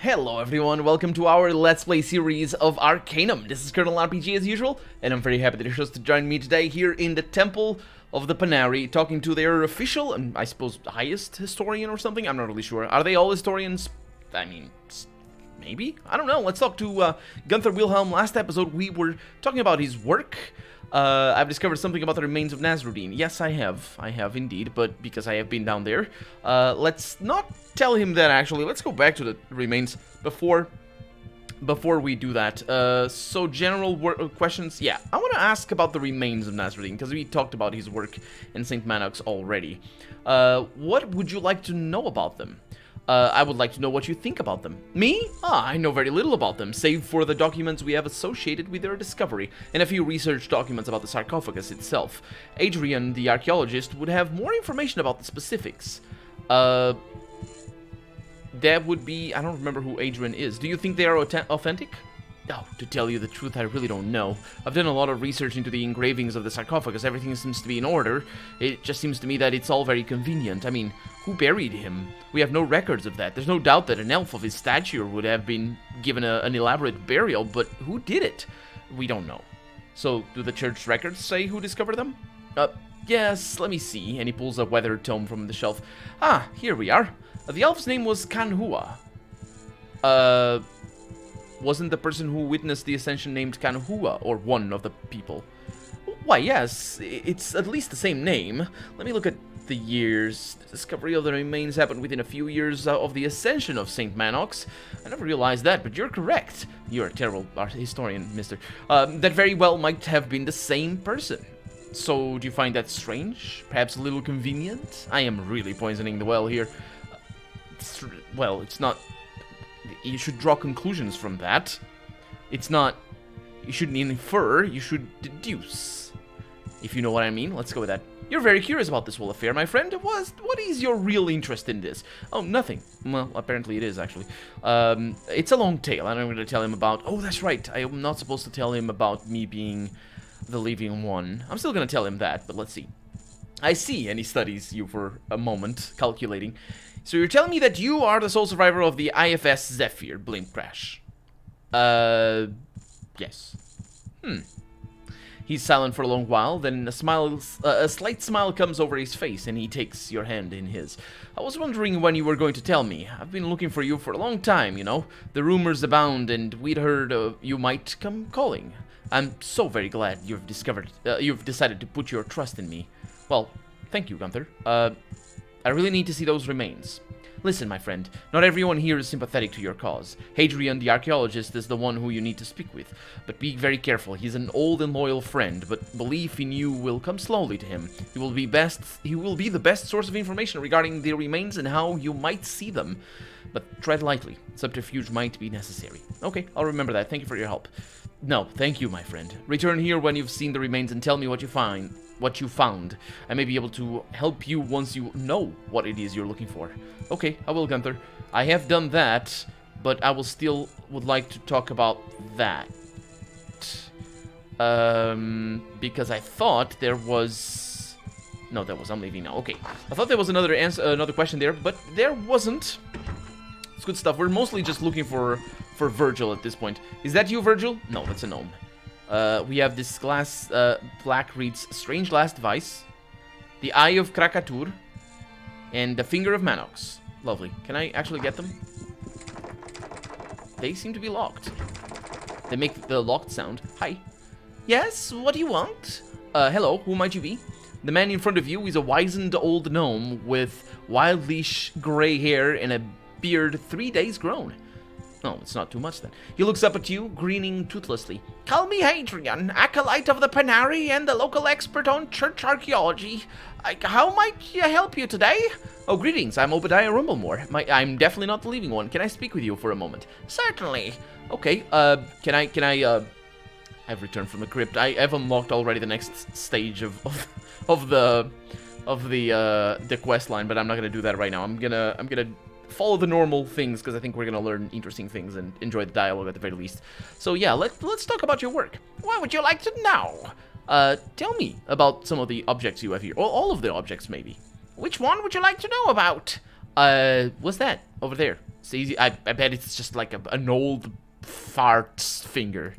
Hello everyone, welcome to our Let's Play series of Arcanum. This is Colonel RPG as usual, and I'm very happy that you're supposed to join me today here in the Temple of the Panari, talking to their official, and I suppose highest historian or something? I'm not really sure. Are they all historians? I mean, maybe? I don't know. Let's talk to Gunther Wilhelm. Last episode we were talking about his work. I've discovered something about the remains of Nasruddin. Yes, I have indeed, but because I have been down there. Let's not tell him that, actually. Let's go back to the remains before we do that. So general questions. Yeah, I want to ask about the remains of Nasruddin, because we talked about his work in St. Manox already. What would you like to know about them? I would like to know what you think about them. Me? I know very little about them, save for the documents we have associated with their discovery, and a few research documents about the sarcophagus itself. Adrian, the archaeologist, would have more information about the specifics. That would be... I don't remember who Adrian is. Do you think they are authentic? Oh, to tell you the truth, I really don't know. I've done a lot of research into the engravings of the sarcophagus. Everything seems to be in order. It just seems to me that it's all very convenient. I mean, who buried him? We have no records of that. There's no doubt that an elf of his stature would have been given an elaborate burial, but who did it? We don't know. So, do the church records say who discovered them? Yes, let me see. And he pulls a weathered tome from the shelf. Ah, here we are. The elf's name was Kanhua. Wasn't the person who witnessed the ascension named Kanhua, or one of the people? Why, yes, it's at least the same name. Let me look at the years. The discovery of the remains happened within a few years of the ascension of St. Manox. I never realized that, but you're correct. You're a terrible art historian, mister. That very well might have been the same person. So, do you find that strange? Perhaps a little convenient? I am really poisoning the well here. Well, it's not... You should draw conclusions from that. It's not... You shouldn't infer, you should deduce. If you know what I mean, let's go with that. You're very curious about this whole affair, my friend. What is your real interest in this? Oh, nothing. Well, apparently it is, actually. It's a long tale, and I'm going to tell him about... Oh, that's right. I am not supposed to tell him about me being the living one. I'm still going to tell him that, but let's see. I see, and he studies you for a moment, calculating. So you're telling me that you are the sole survivor of the IFS Zephyr blimp crash? Yes. He's silent for a long while, then a slight smile comes over his face, and he takes your hand in his. I was wondering when you were going to tell me. I've been looking for you for a long time, you know. The rumors abound, and we'd heard you might come calling. I'm so very glad you've decided to put your trust in me. Well, thank you, Gunther. I really need to see those remains. Listen, my friend, not everyone here is sympathetic to your cause. Hadrian, the archaeologist, is the one who you need to speak with. But be very careful. He's an old and loyal friend, but belief in you will come slowly to him. He will be the best source of information regarding the remains and how you might see them. But tread lightly. Subterfuge might be necessary. Okay, I'll remember that. Thank you for your help. No, thank you, my friend. Return here when you've seen the remains and tell me what you found. I may be able to help you once you know what it is you're looking for. Okay, I will, Gunther. I have done that, but I would like to talk about that. Because I thought there was... No, I'm leaving now. Okay. I thought there was another question there, but there wasn't. It's good stuff. We're mostly just looking for Virgil at this point. Is that you, Virgil? No, that's a gnome. We have this glass plaque reads Strange Last Device, the Eye of Krakatur, and the Finger of Manox. Lovely. Can I actually get them? They seem to be locked. They make the locked sound. Hi. Yes, what do you want? Hello, who might you be? The man in front of you is a wizened old gnome with wildlish gray hair and a beard 3 days grown. No, it's not too much then. He looks up at you, grinning toothlessly. Call me Hadrian, acolyte of the Panari and the local expert on church archaeology. How might I help you today? Oh, greetings, I'm Obadiah Rumblemore. I'm definitely not the living one. Can I speak with you for a moment? Certainly. Okay, I've returned from the crypt. I have unlocked already the next stage of the quest line, but I'm not gonna do that right now. I'm gonna follow the normal things, because I think we're going to learn interesting things and enjoy the dialogue at the very least. So yeah, let's talk about your work. What would you like to know? Tell me about some of the objects you have here, or all of the objects maybe. Which one would you like to know about? What's that over there? It's easy. I bet it's just like an old fart's finger.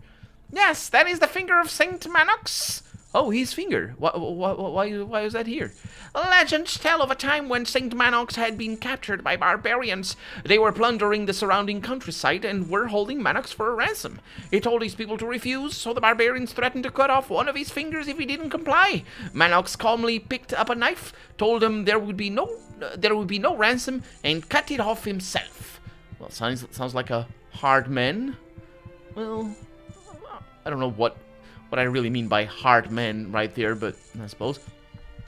Yes, that is the finger of Saint Manox. Oh, his finger. Why is that here? Legends tell of a time when Saint Manox had been captured by barbarians. They were plundering the surrounding countryside and were holding Manox for a ransom. He told his people to refuse, so the barbarians threatened to cut off one of his fingers if he didn't comply. Manox calmly picked up a knife, told him there would be no ransom, and cut it off himself. Well, sounds like a hard man. Well, I don't know what I really mean by hard man right there, but I suppose.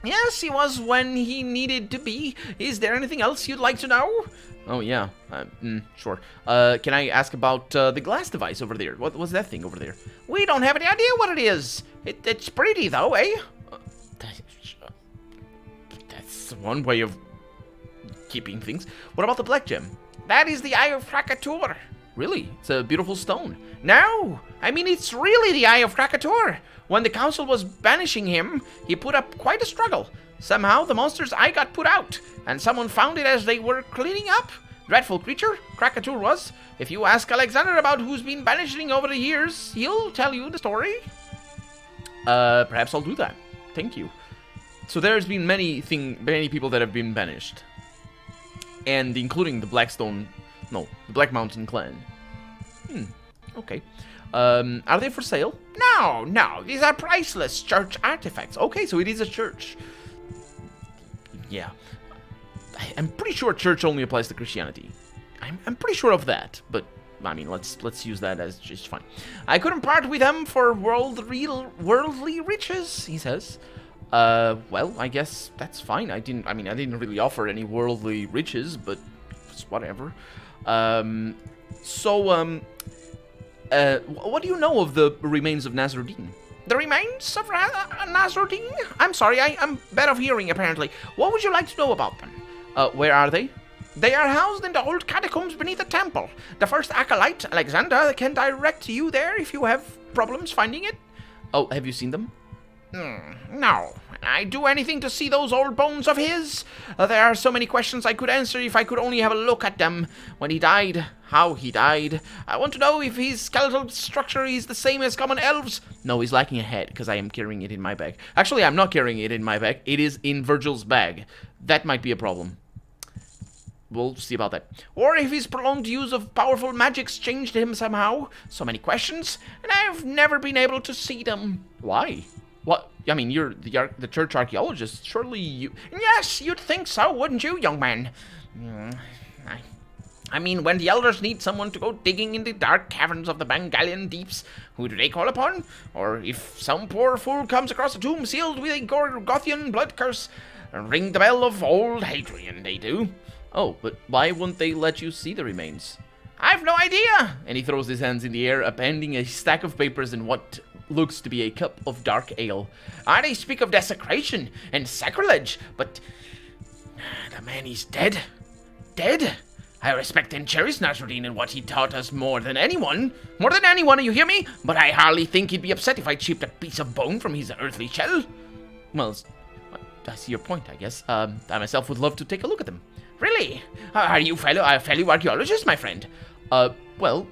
Yes, he was when he needed to be. Is there anything else you'd like to know? Oh, yeah. Sure. Can I ask about the glass device over there? What's that thing over there? We don't have any idea what it is. It's pretty, though, eh? That's one way of keeping things. What about the black gem? That is the Eye of Krakator. Really? It's a beautiful stone. No! I mean, it's really the Eye of Krakator. When the council was banishing him, he put up quite a struggle. Somehow, the monster's eye got put out, and someone found it as they were cleaning up. Dreadful creature, Krakator was. If you ask Alexander about who's been banishing over the years, he'll tell you the story. Perhaps I'll do that. Thank you. So there's been many people that have been banished. And including the the Black Mountain clan. Okay. Are they for sale? No, these are priceless church artifacts. Okay, so it is a church. Yeah. I'm pretty sure church only applies to Christianity. I'm pretty sure of that, but I mean, let's use that as just fine. I couldn't part with them for worldly riches, he says. Well, I guess that's fine. I didn't really offer any worldly riches, but it's whatever. What do you know of the remains of Nasruddin? The remains of Nasruddin? I'm sorry, I'm bad of hearing, apparently. What would you like to know about them? Where are they? They are housed in the old catacombs beneath the temple. The first acolyte, Alexander, can direct you there if you have problems finding it. Oh, have you seen them? No. I'd do anything to see those old bones of his. There are so many questions I could answer if I could only have a look at them. When he died, how he died. I want to know if his skeletal structure is the same as common elves. No, he's lacking a head, because I am carrying it in my bag. Actually, I'm not carrying it in my bag. It is in Virgil's bag. That might be a problem. We'll see about that. Or if his prolonged use of powerful magics changed him somehow. So many questions, and I've never been able to see them. Why? What? I mean, you're the church archaeologist. Surely you... Yes, you'd think so, wouldn't you, young man? I mean, when the elders need someone to go digging in the dark caverns of the Bangalian deeps, who do they call upon? Or if some poor fool comes across a tomb sealed with a Gorgothian blood curse, ring the bell of old Hadrian, they do. Oh, but why wouldn't they let you see the remains? I've no idea! And he throws his hands in the air, upending a stack of papers and what looks to be a cup of dark ale. They speak of desecration and sacrilege, but the man is dead. Dead? I respect and cherish Nasruddin and what he taught us more than anyone. More than anyone, you hear me? But I hardly think he'd be upset if I chipped a piece of bone from his earthly shell. Well, I see your point, I guess. I myself would love to take a look at them. Really? Are you a fellow archaeologist, my friend? Well,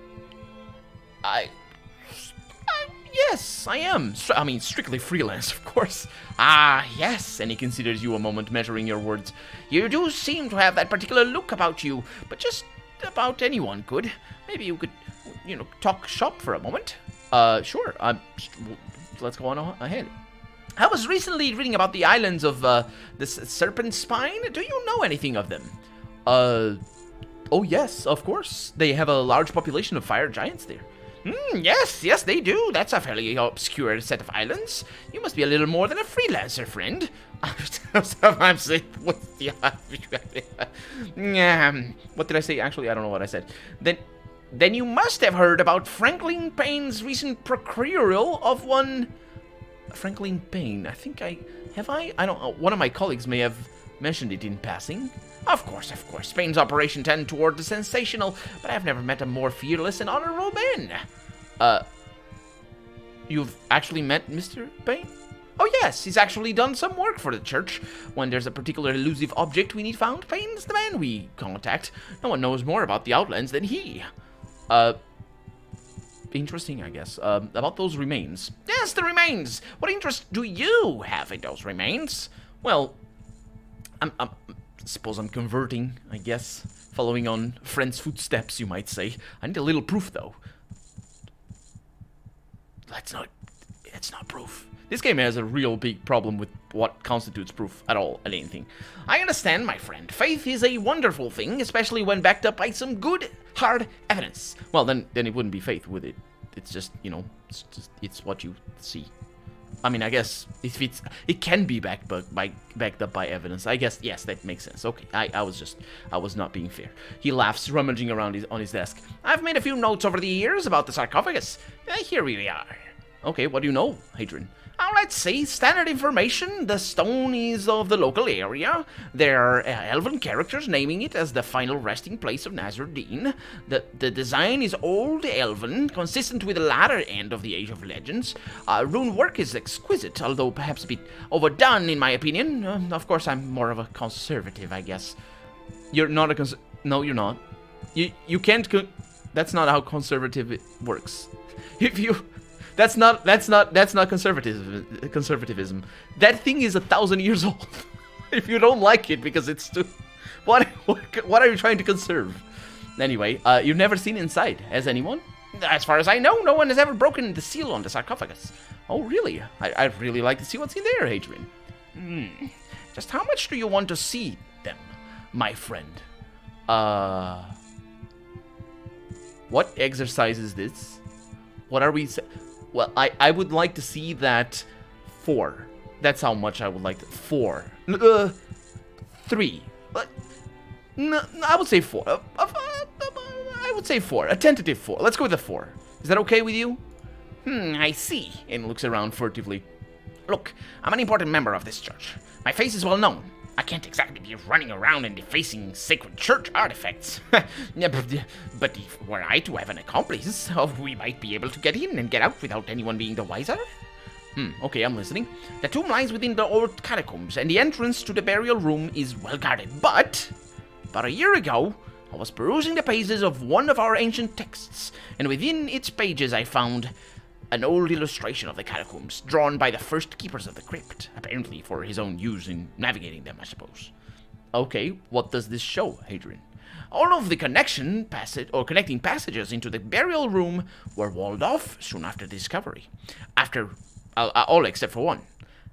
yes, I am. I mean, strictly freelance, of course. Ah, yes, and he considers you a moment, measuring your words. You do seem to have that particular look about you, but just about anyone could. Maybe you could, talk shop for a moment. Sure. Let's go on ahead. I was recently reading about the islands of this Serpent Spine. Do you know anything of them? Oh yes, of course. They have a large population of fire giants there. Yes, they do. That's a fairly obscure set of islands. You must be a little more than a freelancer, friend. What did I say? Actually, I don't know what I said. Then you must have heard about Franklin Payne's recent procurial of one... Franklin Payne. I think I don't know. One of my colleagues may have mentioned it in passing. Of course. Payne's operation tend toward the sensational, but I've never met a more fearless and honorable man. You've actually met Mr. Payne? Oh yes, he's actually done some work for the church. When there's a particular elusive object we need found, Payne's the man we contact. No one knows more about the Outlands than he. Interesting, I guess. About those remains. Yes, the remains! What interest do you have in those remains? Well, suppose I'm converting, I guess. Following on friend's footsteps, you might say. I need a little proof, though. It's not proof. This game has a real big problem with what constitutes proof at all, at anything. I understand, my friend. Faith is a wonderful thing, especially when backed up by some good, hard evidence. Well, then it wouldn't be faith, would it? It's just, you know, it's what you see. I mean, I guess if it can be backed up by evidence. I guess, yes, that makes sense. Okay, I was not being fair. He laughs, rummaging around on his desk. I've made a few notes over the years about the sarcophagus. Here we are. Okay, what do you know, Hadrian? Oh, let's see. Standard information. The stone is of the local area. There are elven characters naming it as the final resting place of Nasruddin. The design is old elven, consistent with the latter end of the Age of Legends. Rune work is exquisite, although perhaps a bit overdone in my opinion. Of course, I'm more of a conservative, I guess. You're not a No, you're not. You can't. That's not how conservative works. If you. That's not conservatism. That thing is 1,000 years old. If you don't like it because it's too... What are you trying to conserve? Anyway, you've never seen inside, has anyone? As far as I know, no one has ever broken the seal on the sarcophagus. Oh, really? I'd really like to see what's in there, Hadrian. Just how much do you want to see them, my friend? What exercise is this? What are we... Well, I would like to see that 4. That's how much I would like to... 4. 3. No, I would say 4. I would say 4. A tentative 4. Let's go with a 4. Is that okay with you? I see. And looks around furtively. Look, I'm an important member of this church. My face is well known. I can't exactly be running around and defacing sacred church artifacts. But if were I to have an accomplice, we might be able to get in and get out without anyone being the wiser. Okay, I'm listening. The tomb lies within the old catacombs, and the entrance to the burial room is well guarded. But about a year ago, I was perusing the pages of one of our ancient texts, and within its pages I found an old illustration of the catacombs, drawn by the first keepers of the crypt, apparently for his own use in navigating them, I suppose. Okay, what does this show, Hadrian? All of the connecting passages into the burial room were walled off soon after the discovery. All except for one.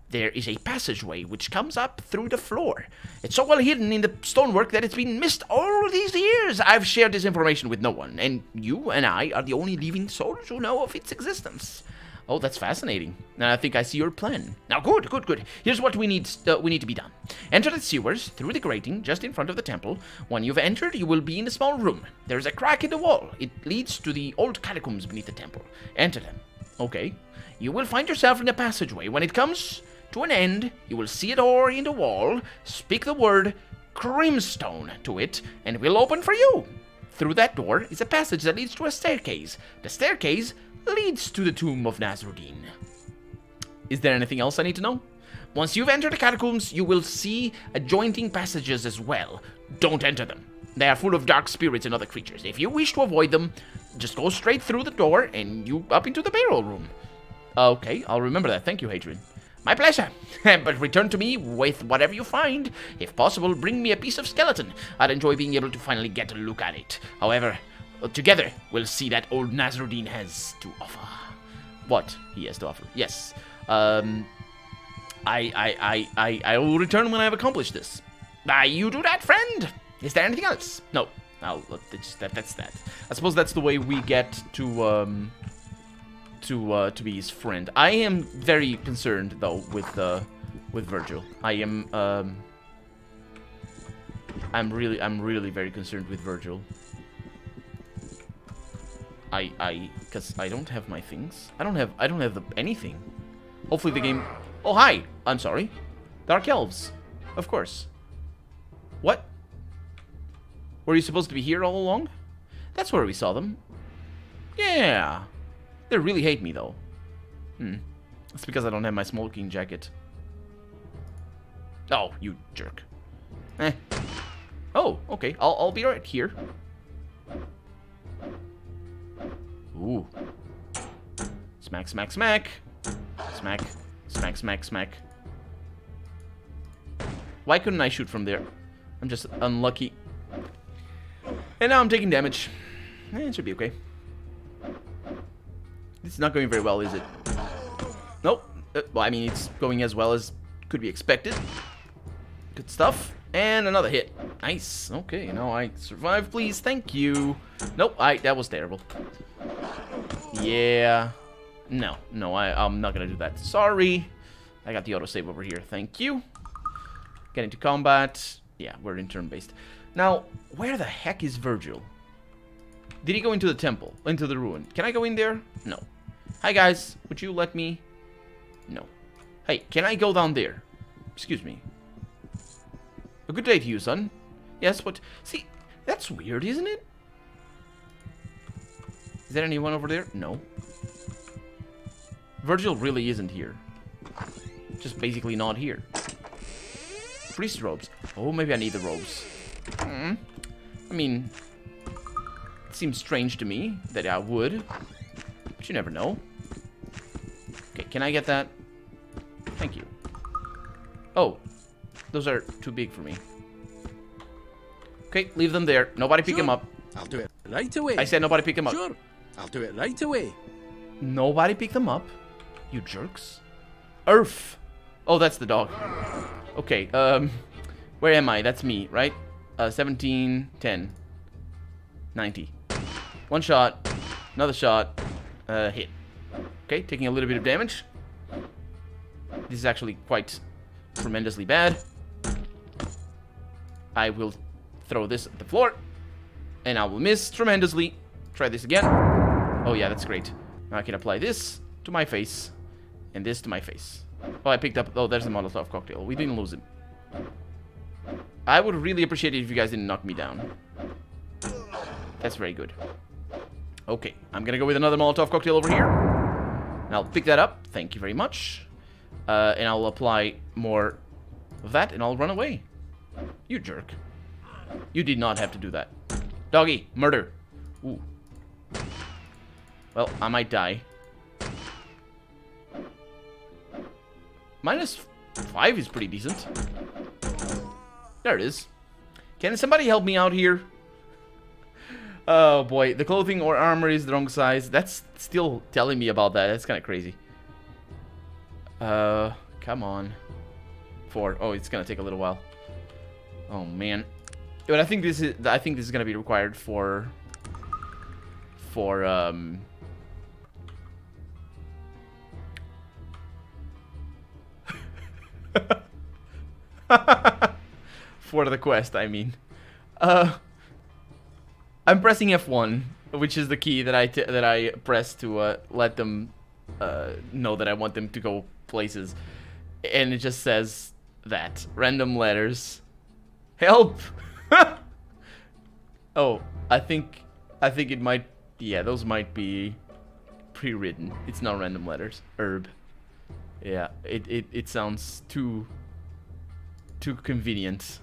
There is a passageway which comes up through the floor. It's so well hidden in the stonework that it's been missed all these years. I've shared this information with no one, and you and I are the only living souls who know of its existence. Oh, that's fascinating. Now I think I see your plan. Now, good. Here's what we need to be done. Enter the sewers through the grating just in front of the temple. When you've entered, you will be in a small room. There's a crack in the wall. It leads to the old catacombs beneath the temple. Enter them. Okay. You will find yourself in a passageway. When it comes to an end, you will see a door in the wall. Speak the word Crimstone to it, and it will open for you. Through that door is a passage that leads to a staircase. The staircase leads to the tomb of Nasruddin. Is there anything else I need to know? Once you've entered the catacombs, you will see adjoining passages as well. Don't enter them. They are full of dark spirits and other creatures. If you wish to avoid them, just go straight through the door and you up into the burial room. Okay, I'll remember that. Thank you, Hadrian. My pleasure. But return to me with whatever you find. If possible, bring me a piece of skeleton. I'd enjoy being able to finally get a look at it. However, together, we'll see that old Nasruddin has to offer. What he has to offer. Yes. I will return when I have accomplished this. You do that, friend. Is there anything else? No. That's that. I suppose that's the way we get to be his friend. I am very concerned though with Virgil. I'm really very concerned with Virgil. Because I don't have my things. I don't have anything. Hopefully the game. Oh hi. I'm sorry. Dark elves. Of course. What? Were you supposed to be here all along? That's where we saw them. Yeah. They really hate me, though. It's because I don't have my smoking jacket. Oh, you jerk. Eh. Oh, okay. I'll be right here. Ooh. Smack, smack, smack. Smack, smack, smack, smack. Why couldn't I shoot from there? I'm just unlucky. And now I'm taking damage. It should be okay. It's not going very well, is it? Nope. Well, I mean, it's going as well as could be expected. Good stuff. And another hit. Nice. Okay, now I survive, please. Thank you. Nope, that was terrible. Yeah. No, I'm not gonna do that. Sorry. I got the autosave over here. Thank you. Get into combat. Yeah, we're in turn-based. Now, where the heck is Virgil? Did he go into the temple? Into the ruin? Can I go in there? No. Hi, guys. Would you let me? No. Hey, can I go down there? Excuse me. A good day to you, son. Yes, but... See, that's weird, isn't it? Is there anyone over there? No. Virgil really isn't here. Just basically not here. Priest robes. Oh, maybe I need the robes. I mean... It seems strange to me that I would. But you never know. Okay, can I get that? Thank you. Oh. Those are too big for me. Okay, leave them there. Nobody pick them up. I'll do it right away. I said nobody pick them up. Sure, I'll do it right away. Nobody pick them up? You jerks. Earth. Oh, that's the dog. Okay, where am I? That's me, right? 17, 10, 90. One shot, another shot, hit. Okay, taking a little bit of damage. This is actually quite tremendously bad. I will throw this at the floor, and I will miss tremendously. Try this again. Oh yeah, that's great. Now I can apply this to my face, and this to my face. Oh, I picked up... Oh, there's a Molotov cocktail. We didn't lose him. I would really appreciate it if you guys didn't knock me down. That's very good. Okay, I'm gonna go with another Molotov cocktail over here. And I'll pick that up. Thank you very much. And I'll apply more of that, and I'll run away. You jerk. You did not have to do that. Doggy, murder. Ooh. Well, I might die. -5 is pretty decent. There it is. Can somebody help me out here? Oh boy, the clothing or armor is the wrong size. That's still telling me about that. That's kind of crazy. Come on. 4. Oh, it's gonna take a little while. Oh man. But I think this is gonna be required for for the quest, I mean. I'm pressing F1, which is the key that I press to let them know that I want them to go places, and it just says that random letters. Help! Oh, I think it might. Yeah, those might be pre-written. It's not random letters. Herb. Yeah, it sounds too convenient.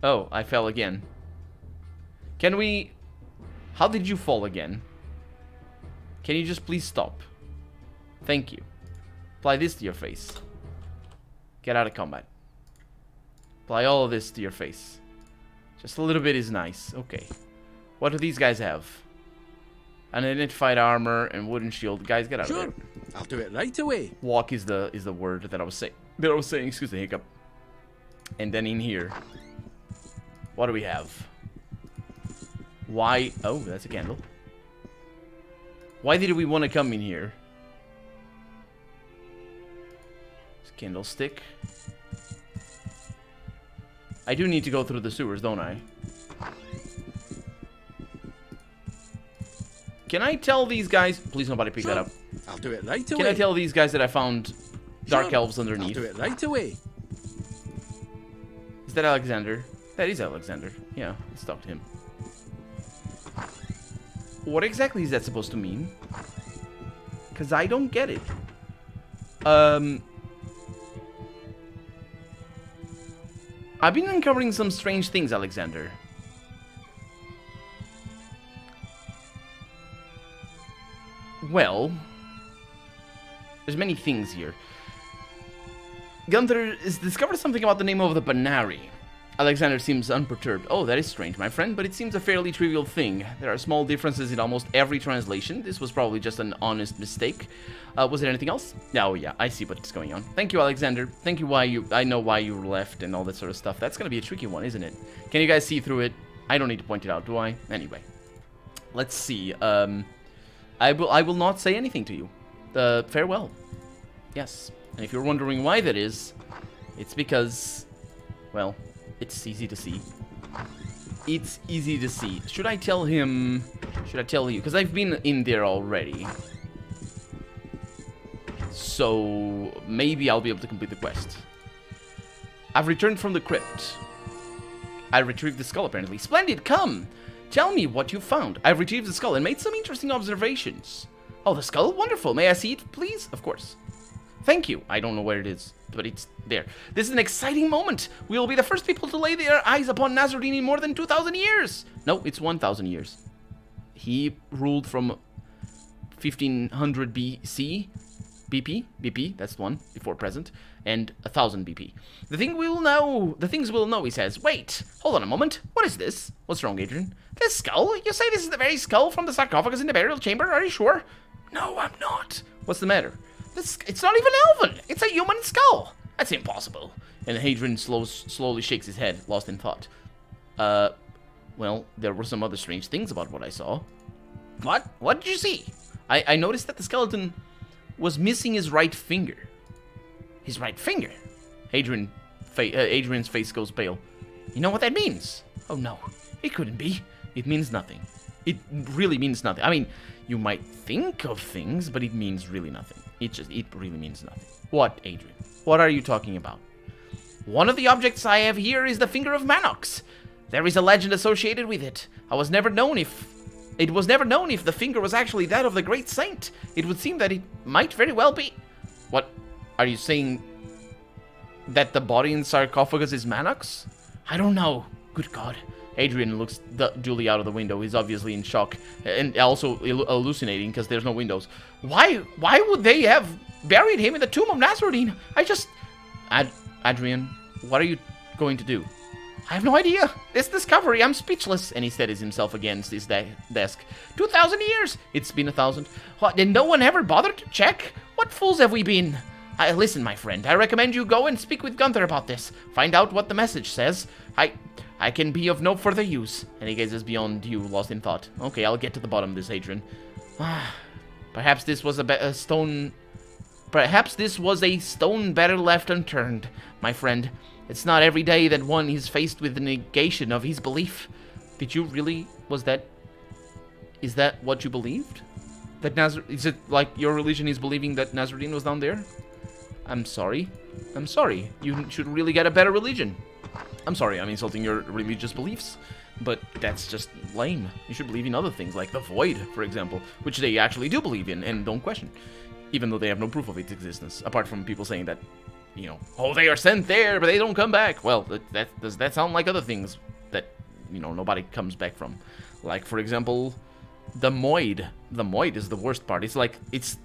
Oh, I fell again. Can we... How did you fall again? Can you just please stop? Thank you. Apply this to your face. Get out of combat. Apply all of this to your face. Just a little bit is nice. Okay. What do these guys have? Unidentified armor and wooden shield. Guys, get out of there. I'll do it right away. Walk is the word that I was saying. Excuse the hiccup. And then in here, what do we have? Why? Oh, that's a candle. Why did we want to come in here? It's a candlestick. I do need to go through the sewers, don't I? Can I tell these guys... Please nobody pick that up. I'll do it right away. Can I tell these guys that I found dark elves underneath? I'll do it right away. Is that Alexander? That is Alexander. Yeah, let's talk to him. What exactly is that supposed to mean? Because I don't get it. I've been uncovering some strange things, Alexander. Well, there's many things here. Gunther has discovered something about the name of the Banari. Alexander seems unperturbed. Oh, that is strange, my friend, but it seems a fairly trivial thing. There are small differences in almost every translation. This was probably just an honest mistake. Was there anything else? Oh, yeah, I see what's going on. Thank you, Alexander. Thank you I know why you left and all that sort of stuff. That's gonna be a tricky one, isn't it? Can you guys see through it? I don't need to point it out, do I? Anyway. Let's see. I will not say anything to you. Farewell. Yes. And if you're wondering why that is, it's because, well, it's easy to see. It's easy to see. Should I tell him? Should I tell you? Because I've been in there already. So maybe I'll be able to complete the quest. I've returned from the crypt. I retrieved the skull, apparently. Splendid, come! Tell me what you found. I've retrieved the skull and made some interesting observations. Oh, the skull? Wonderful. May I see it, please? Of course. Thank you. I don't know where it is, but it's there. This is an exciting moment. We will be the first people to lay their eyes upon Nasruddin in more than 2,000 years. No, it's 1,000 years. He ruled from 1500 BC, BP, that's one, before present, and 1000 BP. The things we'll know, he says. Wait, hold on a moment. What is this? What's wrong, Adrian? This skull? You say this is the very skull from the sarcophagus in the burial chamber? Are you sure? No, I'm not. What's the matter? It's not even elven. It's a human skull. That's impossible. And Hadrian slowly shakes his head, lost in thought. Well, there were some other strange things about what I saw. What? What did you see? I noticed that the skeleton was missing his right finger. His right finger? Adrian's face goes pale. You know what that means? Oh no, it couldn't be. It means nothing. It really means nothing. I mean, you might think of things, but it means really nothing. It really means nothing. What, Adrian? What are you talking about? One of the objects I have here is the finger of Manox. There is a legend associated with it. It was never known if the finger was actually that of the great saint. It would seem that it might very well be. What? Are you saying that the body in the sarcophagus is Manox? I don't know. Good God. Adrian looks duly out of the window. He's obviously in shock and also hallucinating because there's no windows. Why would they have buried him in the tomb of Nasruddin? Adrian, what are you going to do? I have no idea. This discovery, I'm speechless. And he steadies himself against his desk. 2,000 years. It's been 1,000. What, did no one ever bother to check? What fools have we been? Listen, my friend, I recommend you go and speak with Gunther about this. Find out what the message says. I can be of no further use. And he gazes beyond you, lost in thought. Okay, I'll get to the bottom of this, Adrian. Perhaps this was a stone better left unturned, my friend. It's not every day that one is faced with the negation of his belief. Did you really? Is that what you believed? Is it like your religion is believing that Nasruddin was down there? I'm sorry. You should really get a better religion. I'm sorry, I'm insulting your religious beliefs, but that's just lame. You should believe in other things, like the Void, for example, which they actually do believe in and don't question, even though they have no proof of its existence, apart from people saying that, you know, oh, they are sent there, but they don't come back. Well, does that sound like other things that, you know, nobody comes back from? Like, for example, the Moid. The Moid is the worst part. It's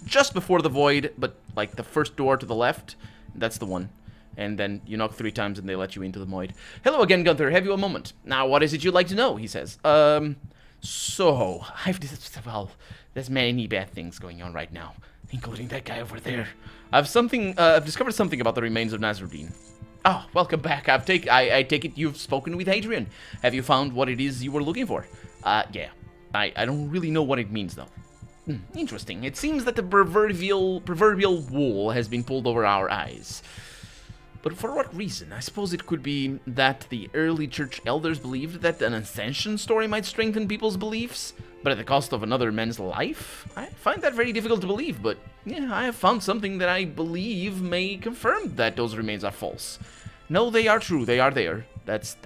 just before the Void, but like the first door to the left, that's the one. And then you knock 3 times and they let you into the Moid. Hello again, Gunther. Have you a moment? Now, what is it you'd like to know? He says. So, there's many bad things going on right now, including that guy over there. I've discovered something about the remains of Nasruddin. Oh, welcome back. I take it you've spoken with Hadrian. Have you found what it is you were looking for? Yeah. I don't really know what it means, though. Interesting. It seems that the proverbial wool has been pulled over our eyes. But for what reason? I suppose it could be that the early church elders believed that an ascension story might strengthen people's beliefs, but at the cost of another man's life? I find that very difficult to believe, but yeah, I have found something that I believe may confirm that those remains are false. No, they are true. They are there. That's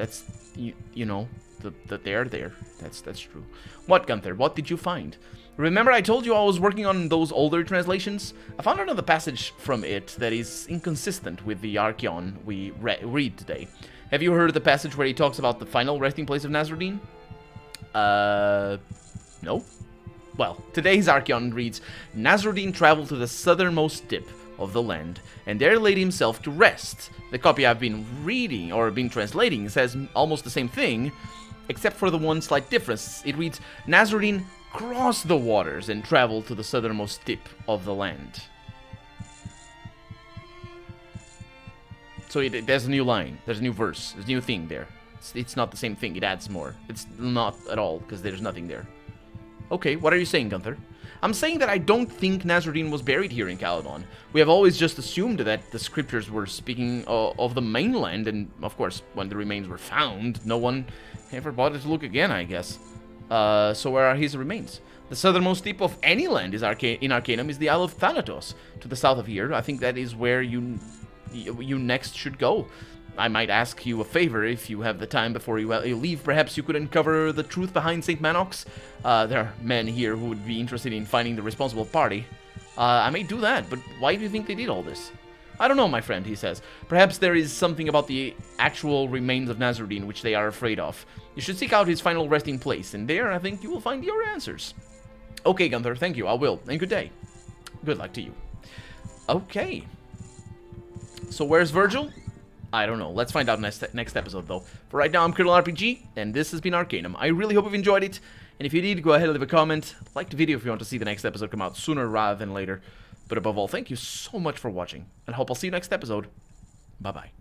you know, that they are there. That's true. What, Gunther? What did you find? Remember I told you I was working on those older translations? I found another passage from it that is inconsistent with the Archeon we read today. Have you heard the passage where he talks about the final resting place of Nasruddin? No. Well, today's Archeon reads, Nasruddin traveled to the southernmost tip of the land, and there laid himself to rest. The copy I've been reading, or been translating, says almost the same thing, except for the one slight difference. It reads, Nasruddin crossed the waters and traveled to the southernmost tip of the land. So there's a new line, there's a new verse, there's a new thing there. It's not the same thing, it adds more. It's not at all, because there's nothing there. Okay, what are you saying, Gunther? I'm saying that I don't think Nasruddin was buried here in Caledon. We have always just assumed that the scriptures were speaking of the mainland, and of course, when the remains were found, no one ever bothered to look again, I guess. So where are his remains? The southernmost tip of any land is in Arcanum is the Isle of Thanatos, to the south of here. I think that is where you next should go. I might ask you a favor if you have the time before you leave. Perhaps you could uncover the truth behind St. Manox. There are men here who would be interested in finding the responsible party. I may do that, but why do you think they did all this? I don't know, my friend, he says. Perhaps there is something about the actual remains of Nasruddin which they are afraid of. You should seek out his final resting place, and there I think you will find your answers. Okay, Gunther, thank you, I will, and good day. Good luck to you. Okay. So where's Virgil? I don't know. Let's find out next episode, though. For right now, I'm Colonel RPG, and this has been Arcanum. I really hope you've enjoyed it, and if you did, go ahead and leave a comment. Like the video if you want to see the next episode come out sooner rather than later. But above all, thank you so much for watching, and I hope I'll see you next episode. Bye-bye.